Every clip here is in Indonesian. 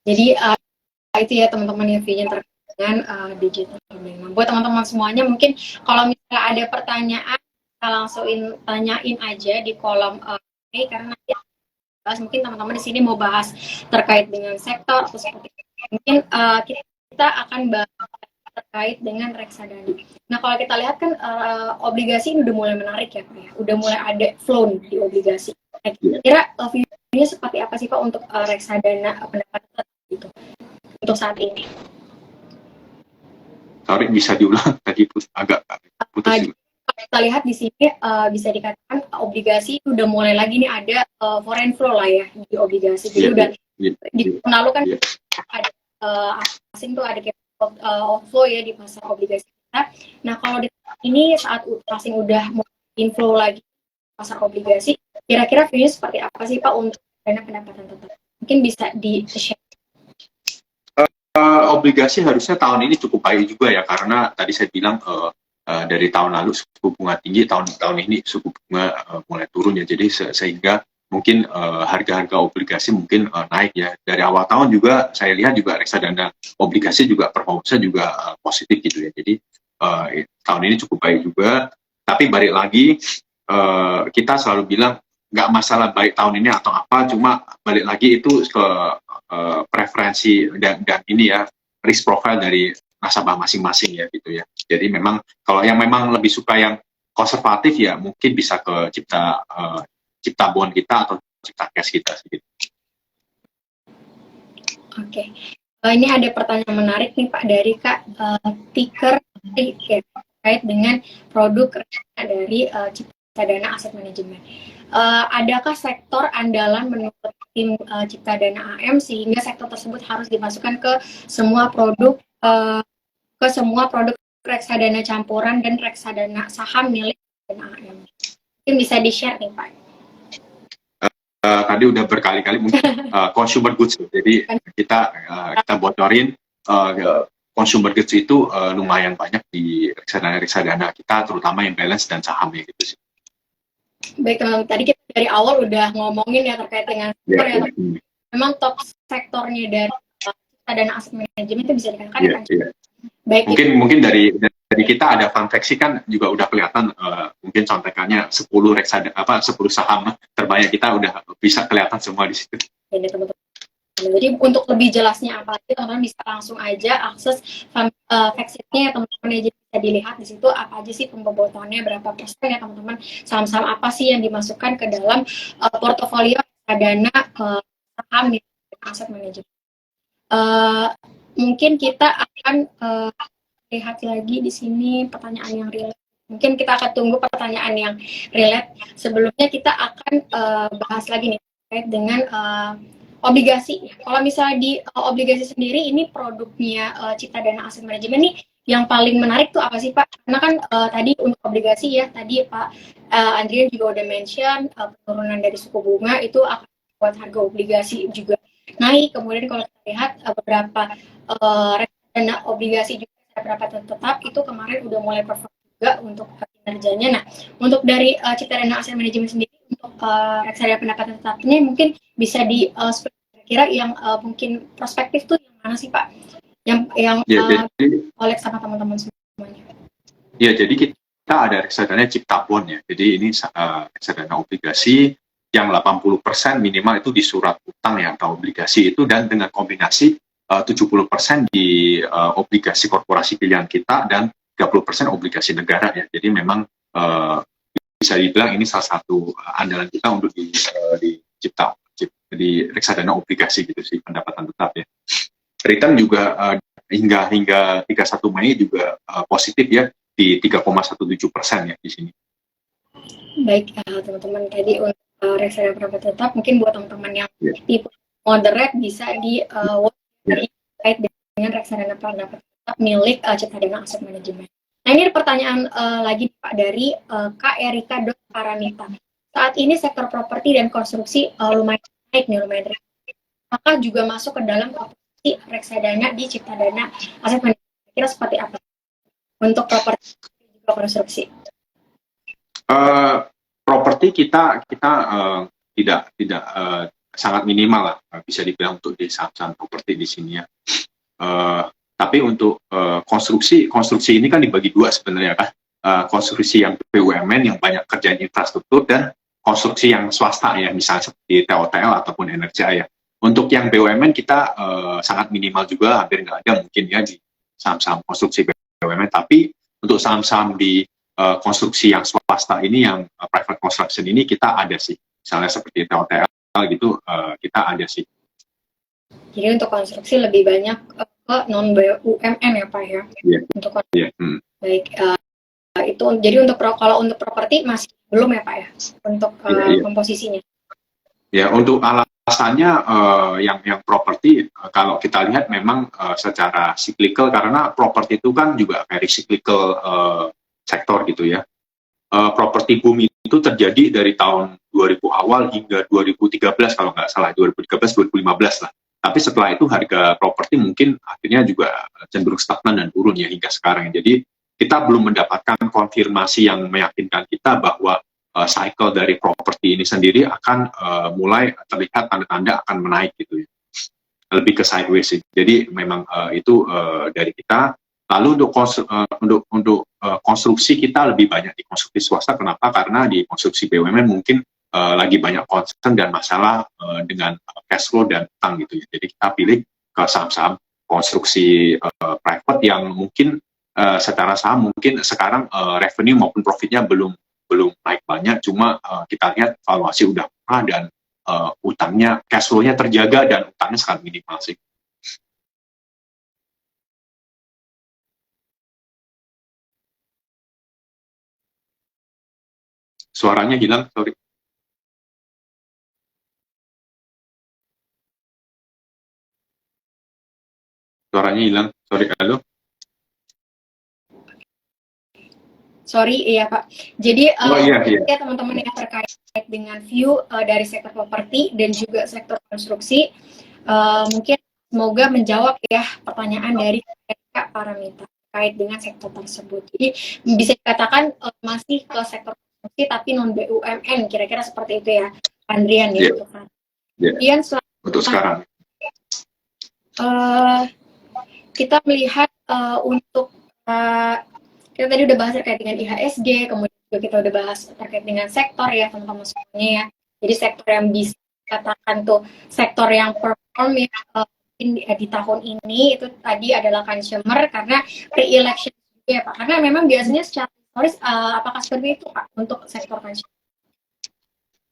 Jadi itu ya teman-teman yang view-nya terkait dengan digital bank. Nah, buat teman-teman semuanya mungkin kalau misalnya ada pertanyaan kita langsung tanyain aja di kolom karena nanti mungkin teman-teman di sini mau bahas terkait dengan sektor atau seperti itu. Mungkin kita akan bahas terkait dengan reksadana. Nah kalau kita lihat kan obligasi ini udah mulai menarik ya Pak ya, udah mulai ada flow di obligasi. Nah, kira-kira view-nya seperti apa sih Pak untuk reksadana pendapatan itu untuk saat ini? Sorry, bisa diulang tadi agak putus. Kita lihat di sini bisa dikatakan obligasi udah mulai lagi nih ada foreign flow lah ya di obligasi. Jadi udah di tahun lalu kan ada asing tuh ada outflow ya di pasar obligasi kita. Nah kalau di ini saat asing udah mau inflow lagi pasar obligasi, kira-kira view-nya seperti apa sih Pak untuk dana pendapatan tetap? Mungkin bisa di-share. Obligasi harusnya tahun ini cukup baik juga ya, karena tadi saya bilang dari tahun lalu suku bunga tinggi, tahun ini suku bunga mulai turun ya, jadi sehingga mungkin harga-harga obligasi mungkin naik ya. Dari awal tahun juga saya lihat juga reksadana obligasi juga performanya juga positif gitu ya, jadi tahun ini cukup baik juga. Tapi balik lagi kita selalu bilang nggak masalah baik tahun ini atau apa, cuma balik lagi itu ke preferensi dan ini ya, risk profile dari nasabah masing-masing ya gitu ya. Jadi memang kalau yang memang lebih suka yang konservatif ya mungkin bisa ke cipta bond kita atau cipta cash kita gitu. Oke. Ini ada pertanyaan menarik nih Pak dari Kak Tiker terkait dengan produk dari Ciptadana Asset Management. Adakah sektor andalan menurut tim Ciptadana AM sehingga sektor tersebut harus dimasukkan ke semua produk reksadana campuran dan reksadana saham milik Ciptadana AM? Mungkin bisa di-share nih Pak. Tadi udah berkali-kali mungkin consumer goods, jadi kita bocorin consumer goods itu lumayan banyak di reksadana kita, terutama yang balance dan saham ya gitu sih. Baik teman-teman, tadi kita dari awal udah ngomongin ya terkait dengan sektor ya. Memang top sektornya dari reksadana aset manajemen itu bisa dikatakan baik. Mungkin dari kita ada fun fact kan juga udah kelihatan, mungkin contekannya 10 saham terbanyak kita udah bisa kelihatan semua di situ. Ini teman-teman. Jadi untuk lebih jelasnya apalagi teman-teman bisa langsung aja akses fact-sheetnya ya teman-teman ya, jadi bisa dilihat di situ apa aja sih pembobotannya, berapa persen ya teman-teman, saham-saham apa sih yang dimasukkan ke dalam portofolio dana saham di aset manajemen. Mungkin kita akan lihat lagi di sini pertanyaan yang relate. Mungkin kita akan tunggu pertanyaan yang relate. Sebelumnya kita akan bahas lagi nih terkait dengan obligasi. Kalau misalnya di obligasi sendiri ini produknya Ciptadana Asset Management nih yang paling menarik tuh apa sih Pak? Karena kan tadi untuk obligasi ya, tadi Pak Andrian juga udah mention penurunan dari suku bunga itu akan membuat harga obligasi juga naik. Kemudian kalau kita lihat beberapa reksadana obligasi juga beberapa tetap itu kemarin udah mulai perform juga untuk kinerjanya. Nah, untuk dari Ciptadana Asset Management sendiri untuk reksadana pendapatan tetapnya mungkin bisa di kira yang mungkin prospektif tuh yang mana sih Pak? Yang oleh sama teman-teman semuanya. Ya, jadi kita ada reksadana Cipta Bond ya. Jadi ini reksadana obligasi yang 80% minimal itu di surat utang ya atau obligasi itu, dan dengan kombinasi 70% di obligasi korporasi pilihan kita dan 30% obligasi negara ya. Jadi memang bisa dibilang ini salah satu andalan kita untuk di reksadana obligasi gitu sih, pendapatan tetap ya. Return juga hingga 31 Mei juga positif ya di 3,17% ya di sini. Baik teman-teman, tadi untuk reksadana pendapatan tetap mungkin buat teman-teman yang tipe moderate bisa di terkait dengan reksadana pendapatan tetap milik Ciptadana Asset Management. Nah ini ada pertanyaan lagi Pak dari Kak Erika Paranita. Saat ini sektor properti dan konstruksi lumayan naik nih, lumayan naik. Apakah juga masuk ke dalam komposisi reksadana di Ciptadana Asset Management? Kira seperti apa untuk properti dan juga konstruksi? Properti kita tidak sangat minimal lah, bisa dibilang untuk di saham-saham properti di sini ya. Tapi untuk konstruksi ini kan dibagi dua sebenarnya kan. Konstruksi yang BUMN yang banyak kerjaan infrastruktur dan konstruksi yang swasta ya, misalnya seperti TOTL ataupun Energia ya. Untuk yang BUMN kita sangat minimal juga, hampir nggak ada mungkin ya di saham-saham konstruksi BUMN. Tapi untuk saham-saham di konstruksi yang swasta ini, yang private construction ini kita ada sih. Misalnya seperti TOTL gitu, kita ada sih. Jadi untuk konstruksi lebih banyak ke non BUMN ya Pak ya. Yeah. Untuk baik. Itu jadi kalau untuk properti masih belum ya Pak ya untuk komposisinya. Ya, untuk alasannya yang properti kalau kita lihat memang secara cyclical, karena properti itu kan juga very cyclical sektor gitu ya. Properti boom itu terjadi dari tahun 2000 awal hingga 2013 kalau nggak salah, 2013-2015 lah. Tapi setelah itu harga properti mungkin akhirnya juga cenderung stagnan dan turun ya hingga sekarang. Jadi kita belum mendapatkan konfirmasi yang meyakinkan kita bahwa cycle dari properti ini sendiri akan mulai terlihat tanda-tanda akan menaik gitu ya. Lebih ke sideways sih. Jadi memang itu dari kita. Lalu untuk konstruksi kita lebih banyak di konstruksi swasta. Kenapa? Karena di konstruksi BUMN mungkin lagi banyak concern dan masalah dengan cash flow dan utang gitu ya. Jadi kita pilih ke saham-saham konstruksi private yang mungkin secara saham mungkin sekarang revenue maupun profitnya belum naik banyak, cuma kita lihat valuasi udah murah dan utangnya, cash flow-nya terjaga dan utangnya sangat minimal sih. Suaranya hilang, sorry. Suaranya hilang, sorry, halo. Sorry, iya Pak. Jadi iya. Ya teman-teman yang terkait dengan view dari sektor properti dan juga sektor konstruksi, mungkin semoga menjawab ya pertanyaan dari Kak Paramita terkait dengan sektor tersebut. Jadi bisa dikatakan masih ke sektor konstruksi tapi non BUMN, kira-kira seperti itu ya, Andrian ya. Kemudian untuk sekarang. Kita melihat untuk kita tadi udah bahas terkait dengan IHSG, kemudian juga kita udah bahas terkait dengan sektor ya teman-teman semuanya ya. Jadi sektor yang bisa dikatakan tuh sektor yang perform ya di tahun ini itu tadi adalah consumer karena pre-election juga ya Pak. Karena memang biasanya secara historis apakah seperti itu Pak untuk sektor consumer?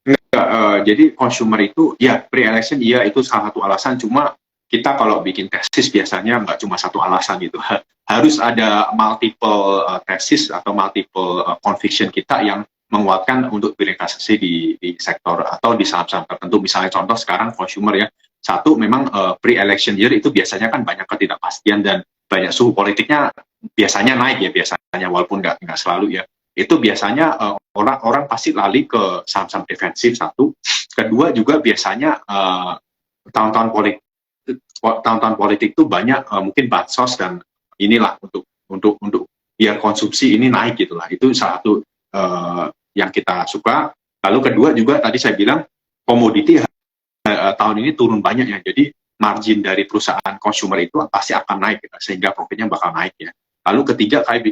Enggak, jadi consumer itu ya pre-election iya itu salah satu alasan, cuma kita kalau bikin tesis biasanya nggak cuma satu alasan gitu, harus ada multiple tesis atau multiple conviction kita yang menguatkan untuk berinvestasi di sektor atau di saham-saham tertentu. Misalnya contoh sekarang consumer ya, satu memang pre-election year itu biasanya kan banyak ketidakpastian dan banyak suhu politiknya biasanya naik ya, biasanya walaupun nggak selalu ya. Itu biasanya orang pasti lari ke saham-saham defensif, satu. Kedua juga biasanya tahun-tahun politik itu banyak mungkin bansos dan inilah untuk biar konsumsi ini naik gitulah. Itu salah satu yang kita suka. Lalu kedua juga tadi saya bilang komoditi tahun ini turun banyak ya. Jadi margin dari perusahaan consumer itu pasti akan naik sehingga profitnya bakal naik ya. Lalu ketiga saya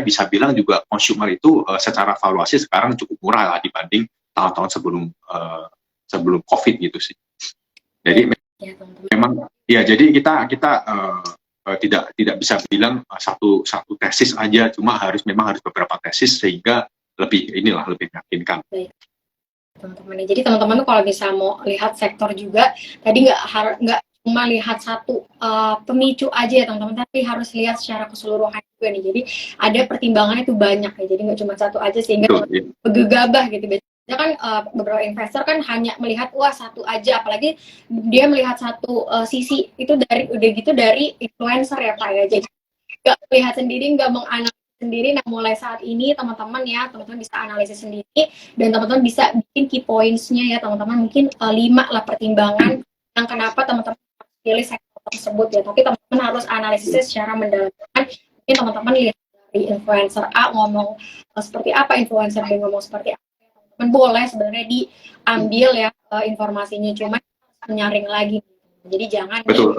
bisa bilang juga consumer itu secara valuasi sekarang cukup murah lah dibanding tahun-tahun sebelum COVID gitu sih. Jadi memang ya, jadi kita tidak bisa bilang satu tesis aja, cuma memang harus beberapa tesis sehingga lebih meyakinkan. Baik. Teman-teman, jadi teman-teman tuh kalau bisa mau lihat sektor juga tadi nggak cuma lihat satu pemicu aja ya teman-teman, tapi harus lihat secara keseluruhan juga nih. Jadi ada pertimbangannya itu banyak ya, jadi nggak cuma satu aja sehingga gegabah gitu. Biasanya kan beberapa investor kan hanya melihat wah satu aja, apalagi dia melihat satu sisi itu dari influencer ya Pak ya, jadi nggak melihat sendiri, nggak menganalisis sendiri. Nah mulai saat ini teman-teman bisa analisis sendiri dan teman-teman bisa bikin key points-nya ya teman-teman, mungkin 5 lah pertimbangan yang kenapa teman-teman pilih sektor tersebut ya, tapi teman-teman harus analisisnya secara mendalam. Mungkin teman-teman lihat dari influencer A ngomong seperti apa, influencer B ngomong seperti apa, teman-teman boleh sebenarnya diambil ya informasinya, cuma menyaring lagi. Jadi jangan Betul.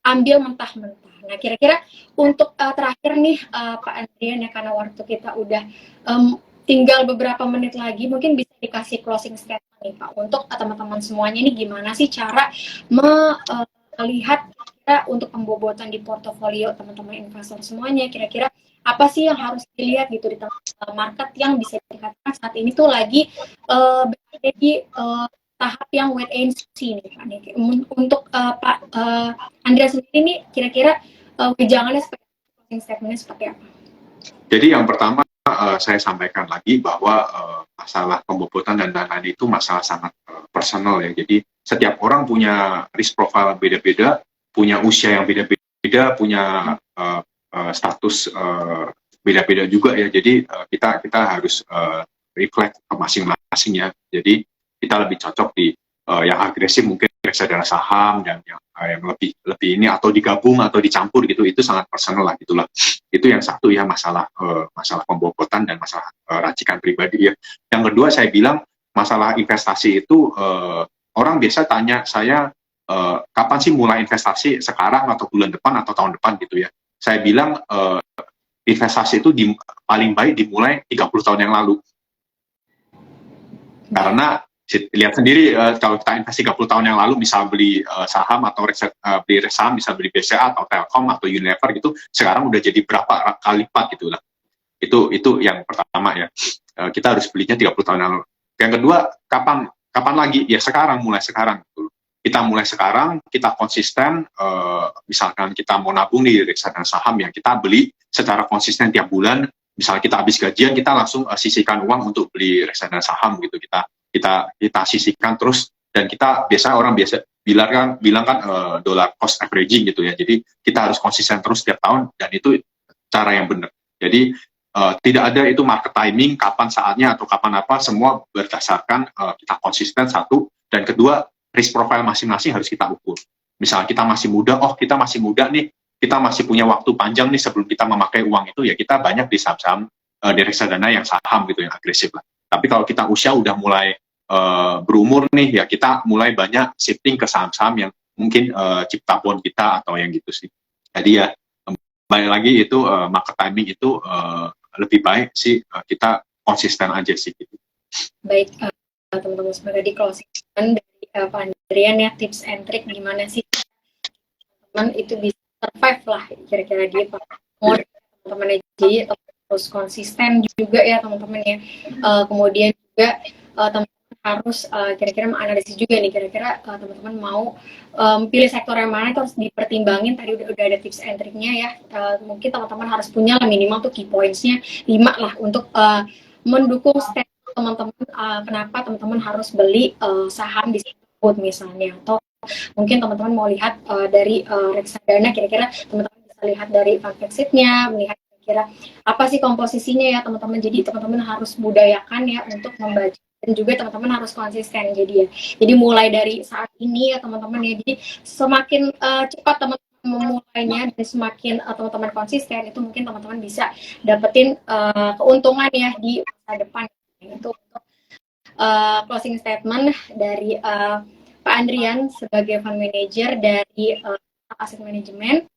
ambil mentah-mentah. Nah, kira-kira untuk terakhir nih Pak Andrian ya, karena waktu kita udah tinggal beberapa menit lagi, mungkin bisa dikasih closing statement nih Pak untuk teman-teman semuanya ini gimana sih cara melihat kira untuk pembobotan di portofolio teman-teman investor semuanya, kira-kira apa sih yang harus dilihat gitu di market yang bisa dikatakan saat ini tuh lagi berada di tahap yang wait and see nih Pak. Untuk Pak Andrea sendiri nih kira-kira wejangannya seperti statementnya seperti apa? Jadi yang pertama saya sampaikan lagi bahwa masalah pembobotan dan lain-lain itu masalah sangat personal ya. Jadi setiap orang punya risk profile beda-beda, punya usia yang beda-beda, punya status beda-beda juga ya. Jadi kita harus reflect ke masing-masing ya. Jadi kita lebih cocok di yang agresif mungkin reksadana saham dan yang lebih ini atau digabung atau dicampur gitu, itu sangat personal lah gitulah. Itu yang satu ya, masalah pembobotan dan masalah racikan pribadi ya. Yang kedua saya bilang masalah investasi itu orang biasa tanya saya kapan sih mulai investasi, sekarang atau bulan depan atau tahun depan gitu ya. Saya bilang investasi itu paling baik dimulai 30 tahun yang lalu. Karena lihat sendiri kalau kita investasi 30 tahun yang lalu, misal beli saham atau beli saham, misal beli BCA atau Telkom atau Unilever gitu, sekarang udah jadi berapa kali lipat gitu lah. Itu yang pertama ya. Kita harus belinya 30 tahun yang lalu. Yang kedua, kapan lagi? Ya sekarang, mulai sekarang gitu. Kita mulai sekarang, kita konsisten, misalkan kita mau nabung di reksadana saham yang kita beli secara konsisten tiap bulan. Misal kita habis gajian, kita langsung sisihkan uang untuk beli reksadana saham gitu. Kita sisihkan terus, dan kita orang biasa bilang kan dollar cost averaging gitu ya. Jadi kita harus konsisten terus setiap tahun, dan itu cara yang benar. Jadi tidak ada itu market timing kapan saatnya atau kapan apa, semua berdasarkan kita konsisten, satu, dan kedua risk profile masing-masing harus kita ukur. Misal kita masih muda, kita masih muda nih, kita masih punya waktu panjang nih sebelum kita memakai uang itu, ya kita banyak di saham-saham di reksadana yang saham gitu, yang agresif lah. Tapi kalau kita usia udah mulai berumur nih, ya kita mulai banyak shifting ke saham-saham yang mungkin cipta bond kita atau yang gitu sih. Jadi ya balik lagi itu market timing itu lebih baik sih kita konsisten aja sih gitu. Baik teman-teman semoga di closing dari Pak Andrian ya, tips and trick gimana sih teman itu bisa survive lah kira-kira dia teman-teman jadi terus konsisten juga ya teman-teman ya. Kemudian juga teman-teman harus kira-kira menganalisis juga nih, kira-kira teman-teman mau pilih sektor yang mana itu harus dipertimbangin. Tadi udah ada tips and triknya ya. Mungkin teman-teman harus punya lah minimal tuh key points-nya 5 lah untuk mendukung teman-teman kenapa teman-teman harus beli saham di tersebut misalnya, atau mungkin teman-teman mau lihat dari reksadana, kira-kira teman-teman bisa lihat dari fund sheet-nya, melihat kira-kira apa sih komposisinya ya teman-teman. Jadi teman-teman harus budayakan ya untuk membaca, dan juga teman-teman harus konsisten. Jadi mulai dari saat ini ya teman-teman ya, jadi semakin cepat teman-teman memulainya dan semakin teman-teman konsisten, itu mungkin teman-teman bisa dapetin keuntungan ya di masa depan. Itu untuk closing statement dari Pak Andrian sebagai fund manager dari Asset Management.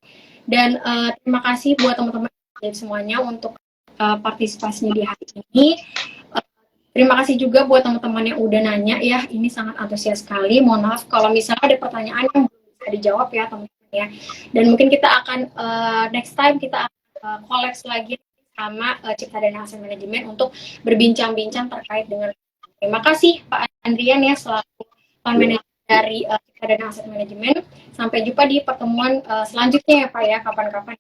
Dan terima kasih buat teman-teman semuanya untuk partisipasinya di hari ini. Terima kasih juga buat teman-teman yang udah nanya ya, ini sangat antusias sekali. Mohon maaf kalau misalnya ada pertanyaan yang belum bisa dijawab ya teman-teman ya. Dan mungkin kita akan next time kita akan collapse lagi sama Ciptadana Asset Management untuk berbincang-bincang terkait dengan. Terima kasih Pak Andrian ya selaku fund manager dari Ciptadana Asset Management. Sampai jumpa di pertemuan selanjutnya ya Pak ya, kapan-kapan.